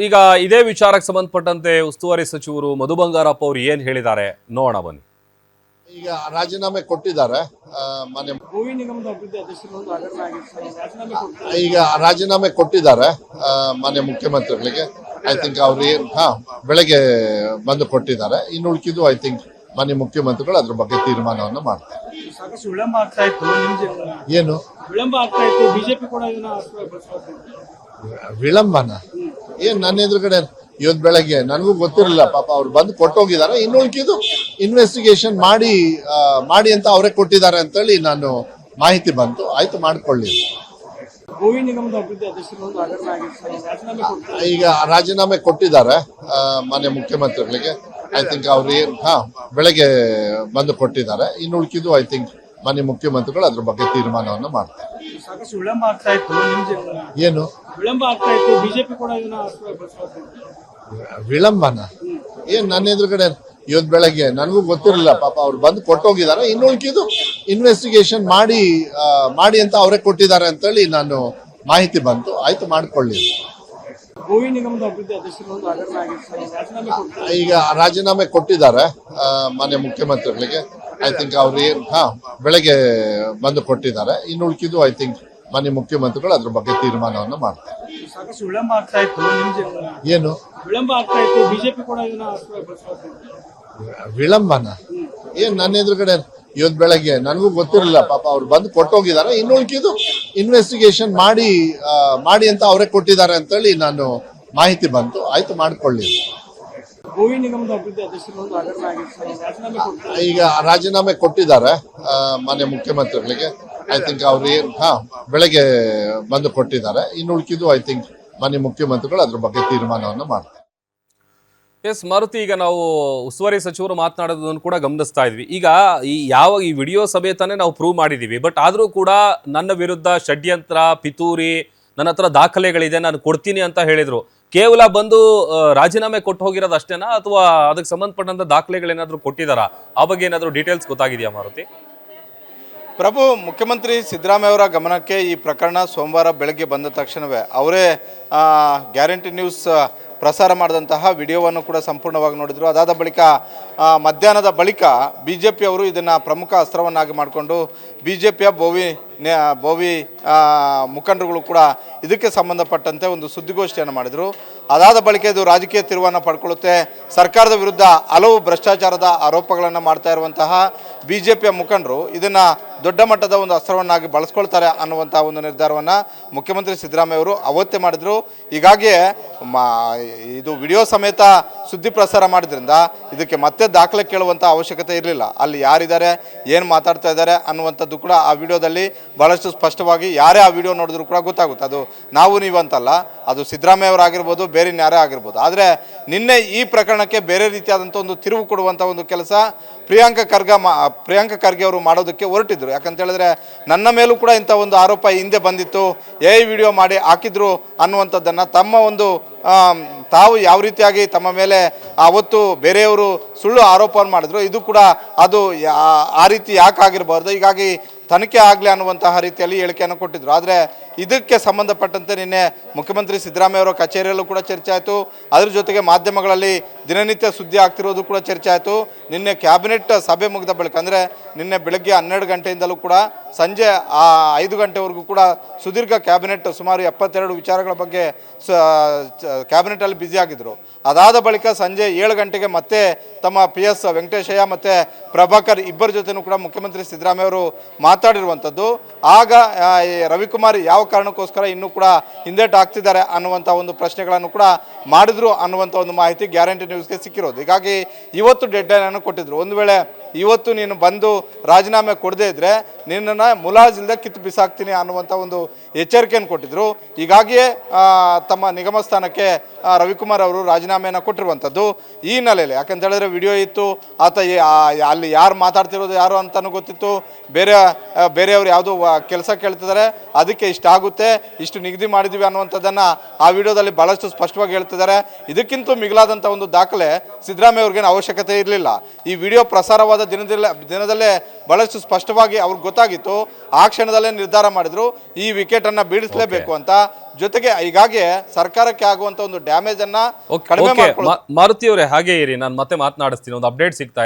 ಈಗ ಇದೇ ವಿಚಾರಕ್ಕೆ ಸಂಬಂಧಪಟ್ಟಂತೆ ಉಸ್ತುವಾರಿ ಸಚಿವರು ಮಧು ಬಂಗಾರಪ್ಪ ಅವರು ಏನ್ ಹೇಳಿದ್ದಾರೆ ನೋಡೋಣ ಬನ್ನಿ. ಈಗ ರಾಜೀನಾಮೆ ಕೊಟ್ಟಿದ್ದಾರೆ. ಮನೆ ಭೂಮಿ ನಿಗಮದ ಅಭಿವೃದ್ಧಿ ಅಧ್ಯಕ್ಷರು ರಾಜೀನಾಮೆ ಈಗ ರಾಜೀನಾಮೆ ಕೊಟ್ಟಿದ್ದಾರೆ ಮಾನ್ಯ ಮುಖ್ಯಮಂತ್ರಿಗಳಿಗೆ. ಐ ಥಿಂಕ್ ಅವ್ರು ಬೆಳಗ್ಗೆ ಬಂದು ಕೊಟ್ಟಿದ್ದಾರೆ. ಇನ್ನು ಉಳ್ಕಿದ್ದು ಐ ಥಿಂಕ್ ಮಾನ್ಯ ಮುಖ್ಯಮಂತ್ರಿಗಳು ಅದ್ರ ಬಗ್ಗೆ ತೀರ್ಮಾನವನ್ನು ಮಾಡ್ತಾರೆ. ಸಾಕಷ್ಟು ವಿಳಂಬ ಆಗ್ತಾ ಇತ್ತು. ಏನು ವಿಳಂಬ ಆಗ್ತಾ ಇತ್ತು? ಬಿಜೆಪಿ ಕೂಡ ವಿಳಂಬನ ಏನ್ ನನ್ನ ಎದುರುಗಡೆ ಇವತ್ತು ಬೆಳಗ್ಗೆ ನನಗೂ ಗೊತ್ತಿರಲಿಲ್ಲ. ಪಾಪ ಅವ್ರು ಬಂದು ಕೊಟ್ಟೋಗಿದ್ದಾರೆ. ಇನ್ನು ಉಳ್ಕಿದ್ದು ಇನ್ವೆಸ್ಟಿಗೇಷನ್ ಮಾಡಿ ಅಂತ ಅವರೇ ಕೊಟ್ಟಿದ್ದಾರೆ ಅಂತೇಳಿ ನಾನು ಮಾಹಿತಿ ಬಂತು. ಆಯ್ತು, ಮಾಡ್ಕೊಳ್ಳಿ. ಭೂಮಿ ನಿಗಮದ ಅಭಿವೃದ್ಧಿ ಅಧ್ಯಕ್ಷರು ರಾಜೀನಾಮೆ ಈಗ ರಾಜೀನಾಮೆ ಕೊಟ್ಟಿದ್ದಾರೆ ಮಾನ್ಯ ಮುಖ್ಯಮಂತ್ರಿಗಳಿಗೆ. ಐ ಥಿಂಕ್ ಅವ್ರು ಬೆಳಗ್ಗೆ ಬಂದು ಕೊಟ್ಟಿದ್ದಾರೆ. ಇನ್ನು ಉಳ್ಕಿದ್ದು ಐ ಥಿಂಕ್ ಮಾನ್ಯ ಮುಖ್ಯಮಂತ್ರಿಗಳು ಅದ್ರ ಬಗ್ಗೆ ತೀರ್ಮಾನವನ್ನು ಮಾಡ್ತಾರೆ. ಸಾಕಷ್ಟು ವಿಳಂಬ ಆಗ್ತಾ ಇತ್ತು. ಏನು ವಿಳಂಬ ಆಗ್ತಾ ಇತ್ತು? ಬಿಜೆಪಿ ಕೂಡ ವಿಳಂಬನ ಏನ್ ನನ್ನ ಎದುರುಗಡೆ ಇವತ್ತು ಬೆಳಗ್ಗೆ ನನಗೂ ಗೊತ್ತಿರಲಿಲ್ಲ. ಪಾಪ ಅವ್ರು ಬಂದು ಕೊಟ್ಟೋಗಿದ್ದಾರೆ. ಇನ್ನು ಉಳ್ಕಿದ್ದು ಇನ್ವೆಸ್ಟಿಗೇಷನ್ ಮಾಡಿ ಅಂತ ಅವರೇ ಕೊಟ್ಟಿದ್ದಾರೆ ಅಂತೇಳಿ ನಾನು ಮಾಹಿತಿ ಬಂತು. ಆಯ್ತು, ಮಾಡ್ಕೊಳ್ಳಿ. ಭೂಮಿ ನಿಗಮದ ಅಭಿವೃದ್ಧಿ ಅಧ್ಯಕ್ಷರು ರಾಜೀನಾಮೆ ಈಗ ರಾಜೀನಾಮೆ ಕೊಟ್ಟಿದ್ದಾರೆ ಮಾನ್ಯ ಮುಖ್ಯಮಂತ್ರಿಗಳಿಗೆ. ಐ ಥಿಂಕ್ ಅವ್ರು ಬೆಳಗ್ಗೆ ಬಂದು ಕೊಟ್ಟಿದ್ದಾರೆ. ಇನ್ನು ಉಳ್ಕಿದ್ದು ಐ ಥಿಂಕ್ ಮಾನ್ಯ ಮುಖ್ಯಮಂತ್ರಿಗಳು ಅದ್ರ ಬಗ್ಗೆ ತೀರ್ಮಾನವನ್ನು ಮಾಡ್ತಾರೆ. ಸಾಕಷ್ಟು ವಿಳಂಬ ಆಗ್ತಾ ಇತ್ತು. ಏನು ವಿಳಂಬ ಆಗ್ತಾ ಇತ್ತು? ಬಿಜೆಪಿ ಕೂಡ ವಿಳಂಬನ ಏನ್ ನನ್ನ ಎದುರುಗಡೆ ಇವತ್ತು ಬೆಳಗ್ಗೆ ನನಗೂ ಗೊತ್ತಿರಲಿಲ್ಲ. ಪಾಪ ಅವ್ರು ಬಂದು ಕೊಟ್ಟೋಗಿದ್ದಾರೆ. ಇನ್ನು ಉಳ್ಕಿದ್ದು ಇನ್ವೆಸ್ಟಿಗೇಷನ್ ಮಾಡಿ ಅಂತ ಅವರೇ ಕೊಟ್ಟಿದ್ದಾರೆ ಅಂತೇಳಿ ನಾನು ಮಾಹಿತಿ ಬಂತು. ಆಯ್ತು, ಮಾಡ್ಕೊಳ್ಳಿ. ಭೂಮಿ ನಿಗಮದ ಅಭಿವೃದ್ಧಿ ಅಧ್ಯಕ್ಷರು ರಾಜೀನಾಮೆ ಈಗ ರಾಜೀನಾಮೆ ಕೊಟ್ಟಿದ್ದಾರೆ ಮಾನ್ಯ ಮುಖ್ಯಮಂತ್ರಿಗಳಿಗೆ. ಐ ಥಿಂಕ್ ಅವ್ರು ಬೆಳಗ್ಗೆ ಬಂದು ಕೊಟ್ಟಿದ್ದಾರೆ. ಇನ್ನು ಉಳ್ಕಿದ್ದು ಐ ಥಿಂಕ್ ಮಾನ್ಯ ಮುಖ್ಯಮಂತ್ರಿಗಳು ಅದ್ರ ಬಗ್ಗೆ ತೀರ್ಮಾನವನ್ನು ಮಾಡ್ತಾರೆ. ಎಸ್ ಮಾರುತಿ, ಈಗ ನಾವು ಉಸ್ತುವಾರಿ ಸಚಿವರು ಮಾತನಾಡೋದನ್ನು ಕೂಡ ಗಮನಿಸ್ತಾ ಇದ್ವಿ. ಈಗ ಈ ವಿಡಿಯೋ ಸಮೇತನೇ ನಾವು ಪ್ರೂವ್ ಮಾಡಿದೀವಿ. ಬಟ್ ಆದ್ರೂ ಕೂಡ ನನ್ನ ವಿರುದ್ಧ ಷಡ್ಯಂತ್ರ, ಪಿತೂರಿ, ನನ್ನ ಹತ್ರ ದಾಖಲೆಗಳಿದೆ, ನಾನು ಕೊಡ್ತೀನಿ ಅಂತ ಹೇಳಿದ್ರು. ಕೇವಲ ಬಂದು ರಾಜೀನಾಮೆ ಕೊಟ್ಟು ಹೋಗಿರೋದು ಅಷ್ಟೇನಾ, ಅಥವಾ ಅದಕ್ಕೆ ಸಂಬಂಧಪಟ್ಟಂತ ದಾಖಲೆಗಳೇನಾದ್ರೂ ಕೊಟ್ಟಿದಾರಾ? ಆ ಬಗ್ಗೆ ಏನಾದರೂ ಡೀಟೇಲ್ಸ್ ಗೊತ್ತಾಗಿದೆಯಾ ಮಾರುತಿ? ಪ್ರಭು, ಮುಖ್ಯಮಂತ್ರಿ ಸಿದ್ದರಾಮಯ್ಯ ಅವರ ಗಮನಕ್ಕೆ ಈ ಪ್ರಕರಣ ಸೋಮವಾರ ಬೆಳಗ್ಗೆ ಬಂದ ತಕ್ಷಣವೇ ಅವರೇ ಗ್ಯಾರಂಟಿ ನ್ಯೂಸ್ ಪ್ರಸಾರ ಮಾಡಿದಂತಹ ವಿಡಿಯೋವನ್ನು ಕೂಡ ಸಂಪೂರ್ಣವಾಗಿ ನೋಡಿದರು. ಅದಾದ ಬಳಿಕ ಮಧ್ಯಾಹ್ನದ ಬಳಿಕ ಬಿ ಜೆ ಪಿಯವರು ಇದನ್ನು ಪ್ರಮುಖ ಅಸ್ತ್ರವನ್ನಾಗಿ ಮಾಡಿಕೊಂಡು ಬಿ ಜೆ ಪಿಯ ಬೋವಿ ಮುಖಂಡರುಗಳು ಕೂಡ ಇದಕ್ಕೆ ಸಂಬಂಧಪಟ್ಟಂತೆ ಒಂದು ಸುದ್ದಿಗೋಷ್ಠಿಯನ್ನು ಮಾಡಿದರು. ಅದಾದ ಬಳಿಕ ಇದು ರಾಜಕೀಯ ತಿರುವನ್ನು ಪಡ್ಕೊಳ್ಳುತ್ತೆ. ಸರ್ಕಾರದ ವಿರುದ್ಧ ಹಲವು ಭ್ರಷ್ಟಾಚಾರದ ಆರೋಪಗಳನ್ನು ಮಾಡ್ತಾ ಇರುವಂತಹ ಬಿ ಜೆ ಪಿಯ ಮುಖಂಡರು ಇದನ್ನು ದೊಡ್ಡ ಮಟ್ಟದ ಒಂದು ಅಸ್ತ್ರವನ್ನಾಗಿ ಬಳಸ್ಕೊಳ್ತಾರೆ ಅನ್ನುವಂಥ ಒಂದು ನಿರ್ಧಾರವನ್ನು ಮುಖ್ಯಮಂತ್ರಿ ಸಿದ್ದರಾಮಯ್ಯ ಅವರು ಅವತ್ತೇ ಮಾಡಿದರು. ಹೀಗಾಗಿಯೇ ಇದು ವಿಡಿಯೋ ಸಮೇತ ಸುದ್ದಿ ಪ್ರಸಾರ ಮಾಡಿದ್ರಿಂದ ಇದಕ್ಕೆ ಮತ್ತೆ ದಾಖಲೆ ಕೇಳುವಂಥ ಅವಶ್ಯಕತೆ ಇರಲಿಲ್ಲ. ಅಲ್ಲಿ ಯಾರಿದ್ದಾರೆ, ಏನು ಮಾತಾಡ್ತಾ ಇದ್ದಾರೆ ಅನ್ನುವಂಥದ್ದು ಕೂಡ ಆ ವಿಡಿಯೋದಲ್ಲಿ ಭಾಳಷ್ಟು ಸ್ಪಷ್ಟವಾಗಿ ಯಾರೇ ಆ ವಿಡಿಯೋ ನೋಡಿದ್ರು ಕೂಡ ಗೊತ್ತಾಗುತ್ತೆ. ಅದು ನಾವು ನೀವಂತಲ್ಲ, ಅದು ಸಿದ್ದರಾಮಯ್ಯ ಅವರಾಗಿರ್ಬೋದು, ಬೇರೆ ಯಾರೇ ಆಗಿರ್ಬೋದು. ಆದರೆ ನಿನ್ನೆ ಈ ಪ್ರಕರಣಕ್ಕೆ ಬೇರೆ ರೀತಿಯಾದಂಥ ಒಂದು ತಿರುವು ಕೊಡುವಂಥ ಒಂದು ಕೆಲಸ ಪ್ರಿಯಾಂಕ ಖರ್ಗೆ ಅವರು ಮಾಡೋದಕ್ಕೆ ಹೊರಟಿದ್ರು. ಯಾಕಂತ ಹೇಳಿದ್ರೆ ನನ್ನ ಮೇಲೂ ಕೂಡ ಇಂಥ ಒಂದು ಆರೋಪ ಹಿಂದೆ ಬಂದಿತ್ತು, ವಿಡಿಯೋ ಮಾಡಿ ಹಾಕಿದ್ರು ಅನ್ನುವಂಥದ್ದನ್ನು ತಮ್ಮ ಒಂದು ತಾವು ಯಾವ ರೀತಿಯಾಗಿ ತಮ್ಮ ಮೇಲೆ ಅವತ್ತು ಬೇರೆಯವರು ಸುಳ್ಳು ಆರೋಪವನ್ನು ಮಾಡಿದ್ರು, ಇದು ಕೂಡ ಅದು ಆ ರೀತಿ ಯಾಕೆ ಆಗಿರಬಾರ್ದು, ಹೀಗಾಗಿ ತನಿಖೆ ಆಗಲಿ ಅನ್ನುವಂತಹ ರೀತಿಯಲ್ಲಿ ಹೇಳಿಕೆಯನ್ನು ಕೊಟ್ಟಿದ್ದರು. ಆದರೆ ಇದಕ್ಕೆ ಸಂಬಂಧಪಟ್ಟಂತೆ ನಿನ್ನೆ ಮುಖ್ಯಮಂತ್ರಿ ಸಿದ್ದರಾಮಯ್ಯ ಅವರ ಕಚೇರಿಯಲ್ಲೂ ಕೂಡ ಚರ್ಚೆ ಆಯಿತು. ಅದ್ರ ಜೊತೆಗೆ ಮಾಧ್ಯಮಗಳಲ್ಲಿ ದಿನನಿತ್ಯ ಸುದ್ದಿ ಆಗ್ತಿರೋದು ಕೂಡ ಚರ್ಚೆ ಆಯಿತು. ನಿನ್ನೆ ಕ್ಯಾಬಿನೆಟ್ ಸಭೆ ಮುಗಿದ ಬಳಿಕ, ಅಂದರೆ ನಿನ್ನೆ ಬೆಳಗ್ಗೆ 12 ಗಂಟೆಯಿಂದಲೂ ಕೂಡ ಸಂಜೆ 5 ಗಂಟೆವರೆಗೂ ಕೂಡ ಸುದೀರ್ಘ ಕ್ಯಾಬಿನೆಟ್ ಸುಮಾರು 72 ವಿಚಾರಗಳ ಬಗ್ಗೆ ಕ್ಯಾಬಿನೆಟಲ್ಲಿ ಬ್ಯುಸಿಯಾಗಿದ್ದರು. ಅದಾದ ಬಳಿಕ ಸಂಜೆ 7 ಗಂಟೆಗೆ ಮತ್ತೆ ತಮ್ಮ PS ವೆಂಕಟೇಶಯ್ಯ ಮತ್ತು ಪ್ರಭಾಕರ್ ಇಬ್ಬರ ಜೊತೆನೂ ಕೂಡ ಮುಖ್ಯಮಂತ್ರಿ ಸಿದ್ದರಾಮಯ್ಯ ಅವರು ಮಾತಾಡಿರುವಂಥದ್ದು. ಆಗ ರವಿಕುಮಾರ್ ಯಾವ ಕಾರಣಕ್ಕೋಸ್ಕರ ಇನ್ನೂ ಕೂಡ ಹಿಂದೇಟು ಆಗ್ತಿದ್ದಾರೆ ಅನ್ನುವಂಥ ಒಂದು ಪ್ರಶ್ನೆಗಳನ್ನು ಕೂಡ ಮಾಡಿದ್ರು ಅನ್ನುವಂಥ ಒಂದು ಮಾಹಿತಿ ಗ್ಯಾರಂಟಿ ನ್ಯೂಸ್ಗೆ ಸಿಕ್ಕಿರೋದು. ಹೀಗಾಗಿ ಇವತ್ತು ಡೆಡ್ಲೈನನ್ನು ಕೊಟ್ಟಿದ್ರು. ಒಂದು ವೇಳೆ ಇವತ್ತು ನೀನು ಬಂದು ರಾಜೀನಾಮೆ ಕೊಡದೇ ಇದ್ದರೆ ನಿನ್ನನ್ನು ಮುಲಾಜಿಲ್ಲದೆ ಕಿತ್ತು ಬಿಸಾಕ್ತೀನಿ ಅನ್ನುವಂಥ ಒಂದು ಎಚ್ಚರಿಕೆಯನ್ನು ಕೊಟ್ಟಿದ್ದರು. ಹೀಗಾಗಿಯೇ ತಮ್ಮ ನಿಗಮ ಸ್ಥಾನಕ್ಕೆ ರವಿಕುಮಾರ್ ಅವರು ರಾಜೀನಾಮೆಯನ್ನು ಕೊಟ್ಟಿರುವಂಥದ್ದು. ಈ ಹಿನ್ನೆಲೆಯಲ್ಲಿ ಯಾಕಂತ ಹೇಳಿದ್ರೆ ವಿಡಿಯೋ ಇತ್ತು, ಆತ ಅಲ್ಲಿ ಯಾರು ಮಾತಾಡ್ತಿರೋದು ಯಾರು ಅಂತಲೂ ಗೊತ್ತಿತ್ತು, ಬೇರೆಯವರು ಯಾವುದೋ ಕೆಲಸ ಕೇಳ್ತಿದ್ದಾರೆ, ಅದಕ್ಕೆ ಇಷ್ಟ ಆಗುತ್ತೆ, ಇಷ್ಟು ನಿಗದಿ ಮಾಡಿದ್ದೀವಿ ಅನ್ನುವಂಥದ್ದನ್ನು ಆ ವಿಡಿಯೋದಲ್ಲಿ ಭಾಳಷ್ಟು ಸ್ಪಷ್ಟವಾಗಿ ಹೇಳ್ತಿದ್ದಾರೆ. ಇದಕ್ಕಿಂತ ಮಿಗಿಲಾದಂಥ ಒಂದು ದಾಖಲೆ ಸಿದ್ದರಾಮಯ್ಯ ಅವ್ರಿಗೇನು ಅವಶ್ಯಕತೆ ಇರಲಿಲ್ಲ. ಈ ವಿಡಿಯೋ ಪ್ರಸಾರವಾದ ದಿನದಲ್ಲೇ ಬಹಳಷ್ಟು ಸ್ಪಷ್ಟವಾಗಿ ಅವ್ರಿಗೆ ಗೊತ್ತಾಗಿತ್ತು. ಆ ಕ್ಷಣದಲ್ಲೇ ನಿರ್ಧಾರ ಮಾಡಿದ್ರು ಈ ವಿಕೆಟ್ ಅನ್ನ ಬೀಳಿಸಲೇಬೇಕು ಅಂತ. ಜೊತೆಗೆ ಹೀಗಾಗಿ ಸರ್ಕಾರಕ್ಕೆ ಆಗುವಂತ ಒಂದು ಡ್ಯಾಮೇಜ್ ಅನ್ನ ಕಡಿಮೆ ಮಾರುತಿ ಅವರೇ ಹಾಗೆ ಇರಿ, ನಾನು ಮತ್ತೆ ಮಾತನಾಡಿಸ್ತೀನಿ. ಒಂದು ಅಪ್ಡೇಟ್ ಸಿಗ್ತಾ ಇದೆ.